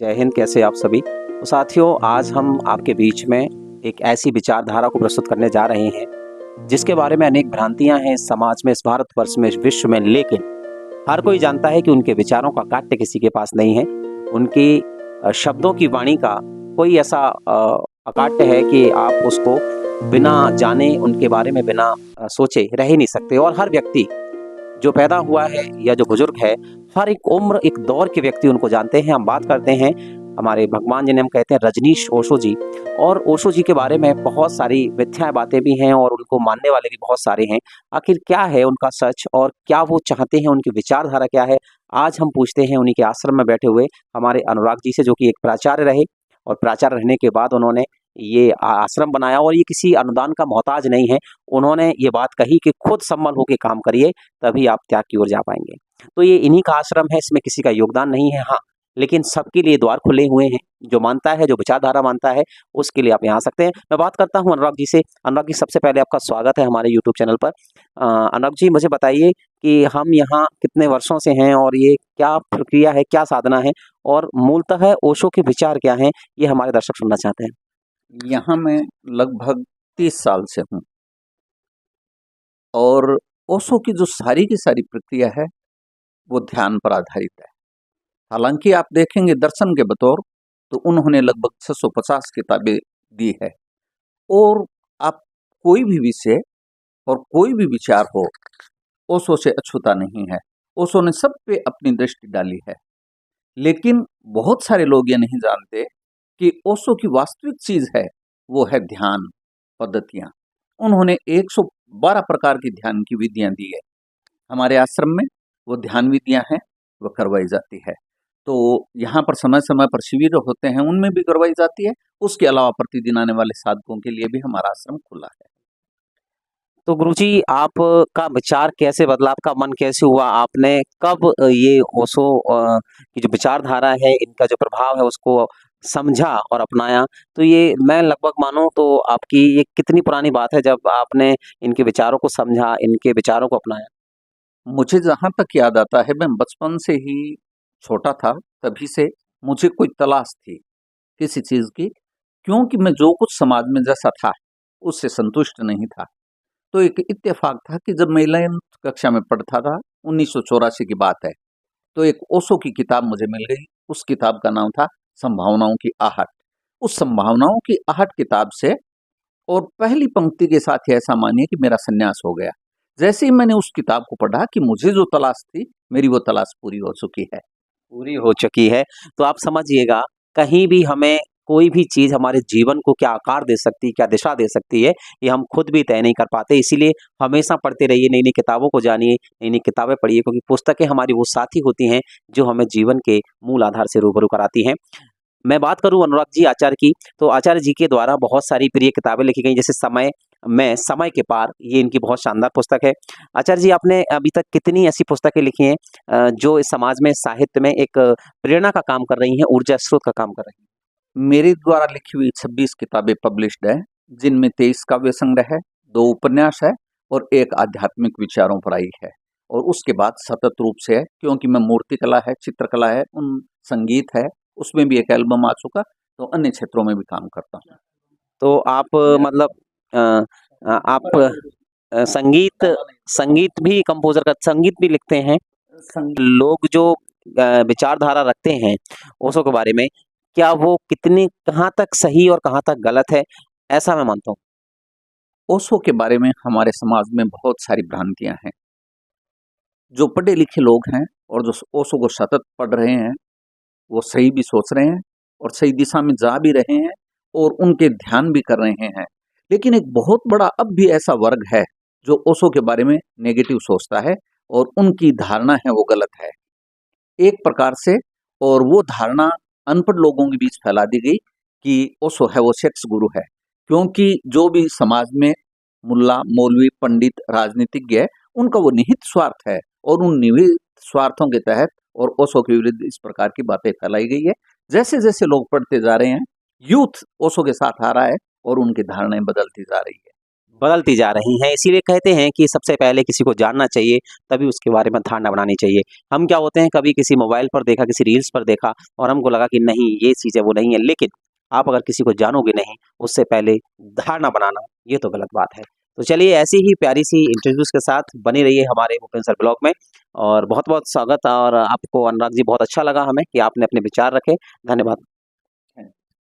जय हिंद। कैसे आप सभी। तो साथियों, आज हम आपके बीच में एक ऐसी विचारधारा को प्रस्तुत करने जा रहे हैं जिसके बारे में अनेक भ्रांतियां हैं इस समाज में, इस भारतवर्ष में, इस विश्व में। लेकिन हर कोई जानता है कि उनके विचारों का काट्य किसी के पास नहीं है। उनकी शब्दों की वाणी का कोई ऐसा अकाट्य है कि आप उसको बिना जाने, उनके बारे में बिना सोचे रह ही नहीं सकते। और हर व्यक्ति जो पैदा हुआ है या जो बुजुर्ग है, हर एक उम्र, एक दौर के व्यक्ति उनको जानते हैं। हम बात करते हैं हमारे भगवान जिन्हें हम कहते हैं रजनीश ओशो जी। और ओशो जी के बारे में बहुत सारी मिथ्या बातें भी हैं और उनको मानने वाले भी बहुत सारे हैं। आखिर क्या है उनका सच और क्या वो चाहते हैं, उनकी विचारधारा क्या है, आज हम पूछते हैं उन्हीं के आश्रम में बैठे हुए हमारे अनुराग जी से, जो कि एक प्राचार्य रहे और प्राचार्य रहने के बाद उन्होंने ये आश्रम बनाया। और ये किसी अनुदान का मोहताज नहीं है। उन्होंने ये बात कही कि खुद सम्मल होकर काम करिए, तभी आप त्याग की ओर जा पाएंगे। तो ये इन्हीं का आश्रम है, इसमें किसी का योगदान नहीं है। हाँ, लेकिन सबके लिए द्वार खुले हुए हैं। जो मानता है, जो विचारधारा मानता है, उसके लिए आप यहाँ आ सकते हैं। मैं बात करता हूँ अनुराग जी से। अनुराग जी, सबसे पहले आपका स्वागत है हमारे यूट्यूब चैनल पर। अनुराग जी, मुझे बताइए कि हम यहाँ कितने वर्षों से हैं और ये क्या प्रक्रिया है, क्या साधना है, और मूलतः ओशो के विचार क्या हैं, ये हमारे दर्शक सुनना चाहते हैं। यहाँ मैं लगभग 30 साल से हूँ और ओशो की जो सारी की सारी प्रक्रिया है वो ध्यान पर आधारित है। हालांकि आप देखेंगे दर्शन के बतौर तो उन्होंने लगभग 650 किताबें दी है। और आप कोई भी विषय और कोई भी विचार हो, ओशो से अछूता नहीं है। ओशो ने सब पे अपनी दृष्टि डाली है। लेकिन बहुत सारे लोग ये नहीं जानते कि ओशो की वास्तविक चीज है वो है ध्यान पद्धतियां। उन्होंने 112 प्रकार की ध्यान की विधियां दी है। हमारे आश्रम में वो ध्यान विधियां हैं, वो करवाई जाती है। तो यहाँ पर समय समय पर शिविर होते हैं, उनमें भी करवाई जाती है। उसके अलावा प्रतिदिन आने वाले साधकों के लिए भी हमारा आश्रम खुला है। तो गुरुजी, आपका विचार कैसे बदला, आपका मन कैसे हुआ, आपने कब ये ओशो की जो विचारधारा है, इनका जो प्रभाव है, उसको समझा और अपनाया? तो ये मैं लगभग मानूं तो आपकी ये कितनी पुरानी बात है जब आपने इनके विचारों को समझा, इनके विचारों को अपनाया? मुझे जहाँ तक याद आता है, मैं बचपन से ही छोटा था, तभी से मुझे कोई तलाश थी किसी चीज की, क्योंकि मैं जो कुछ समाज में जैसा था उससे संतुष्ट नहीं था। तो एक इत्तेफाक था कि जब मैं 11th कक्षा में पढ़ता था, 1984 की बात है, तो एक ओशो की किताब मुझे मिल गई। उस किताब का नाम था संभावनाओं की आहट। उस संभावनाओं की आहट किताब से और पहली पंक्ति के साथ ही ऐसा मानिए कि मेरा संन्यास हो गया। जैसे ही मैंने उस किताब को पढ़ा कि मुझे जो तलाश थी, मेरी वो तलाश पूरी हो चुकी है। पूरी हो चुकी है। तो आप समझिएगा, कहीं भी हमें कोई भी चीज़ हमारे जीवन को क्या आकार दे सकती है, क्या दिशा दे सकती है, ये हम खुद भी तय नहीं कर पाते। इसीलिए हमेशा पढ़ते रहिए, नई-नई किताबों को जानिए, नई-नई किताबें पढ़िए, क्योंकि पुस्तकें हमारी वो साथी होती हैं जो हमें जीवन के मूल आधार से रूबरू कराती हैं। मैं बात करूँ अनुराग जी आचार्य की, तो आचार्य जी के द्वारा बहुत सारी प्रिय किताबें लिखी गई, जैसे समय के पार, ये इनकी बहुत शानदार पुस्तक है। आचार्य जी, आपने अभी तक कितनी ऐसी पुस्तकें लिखी हैं जो इस समाज में, साहित्य में एक प्रेरणा का काम कर रही हैं, ऊर्जा स्रोत का काम कर रही हैं? मेरे द्वारा लिखी हुई 26 किताबें पब्लिश्ड है, जिनमें 23 काव्य संग्रह है, 2 उपन्यास है और एक आध्यात्मिक विचारों पर आई है। और उसके बाद सतत रूप से है, क्योंकि मैं मूर्ति कला है, चित्रकला है, संगीत है, उसमें भी एक एल्बम आ चुका, तो अन्य क्षेत्रों में भी काम करता हूँ। तो आप मतलब अ, आप संगीत संगीत भी कंपोजर का संगीत भी लिखते हैं? संगीत लोग जो विचारधारा रखते हैं ओशो के बारे में, क्या वो कितनी, कहाँ तक सही और कहाँ तक गलत है, ऐसा मैं मानता हूँ। ओशो के बारे में हमारे समाज में बहुत सारी भ्रांतियां हैं। जो पढ़े लिखे लोग हैं और जो ओशो को सतत पढ़ रहे हैं, वो सही भी सोच रहे हैं और सही दिशा में जा भी रहे हैं और उनके ध्यान भी कर रहे हैं। लेकिन एक बहुत बड़ा अब भी ऐसा वर्ग है जो ओशो के बारे में नेगेटिव सोचता है और उनकी धारणा है वो गलत है एक प्रकार से। और वो धारणा अनपढ़ लोगों के बीच फैला दी गई कि ओशो है वो सेक्स गुरु है, क्योंकि जो भी समाज में मुल्ला मौलवी पंडित राजनीतिज्ञ है, उनका वो निहित स्वार्थ है और उन निहित स्वार्थों के तहत और ओशो के विरुद्ध इस प्रकार की बातें फैलाई गई है। जैसे जैसे लोग पढ़ते जा रहे हैं, यूथ ओशो के साथ आ रहा है और उनकी धारणाएं बदलती जा रही है। बदलती जा रही हैं। इसीलिए कहते हैं कि सबसे पहले किसी को जानना चाहिए, तभी उसके बारे में धारणा बनानी चाहिए। हम क्या होते हैं, कभी किसी मोबाइल पर देखा, किसी रील्स पर देखा और हमको लगा कि नहीं ये चीज़ है, वो नहीं है। लेकिन आप अगर किसी को जानोगे नहीं, उससे पहले धारणा बनाना, ये तो गलत बात है। तो चलिए ऐसी ही प्यारी-सी इंटरव्यूज़ के साथ बने रहिए हमारे भूपेंद्र सर ब्लॉग में और बहुत-बहुत स्वागत। और आपको अनुराग जी बहुत अच्छा लगा हमें कि आपने अपने विचार रखे। धन्यवाद।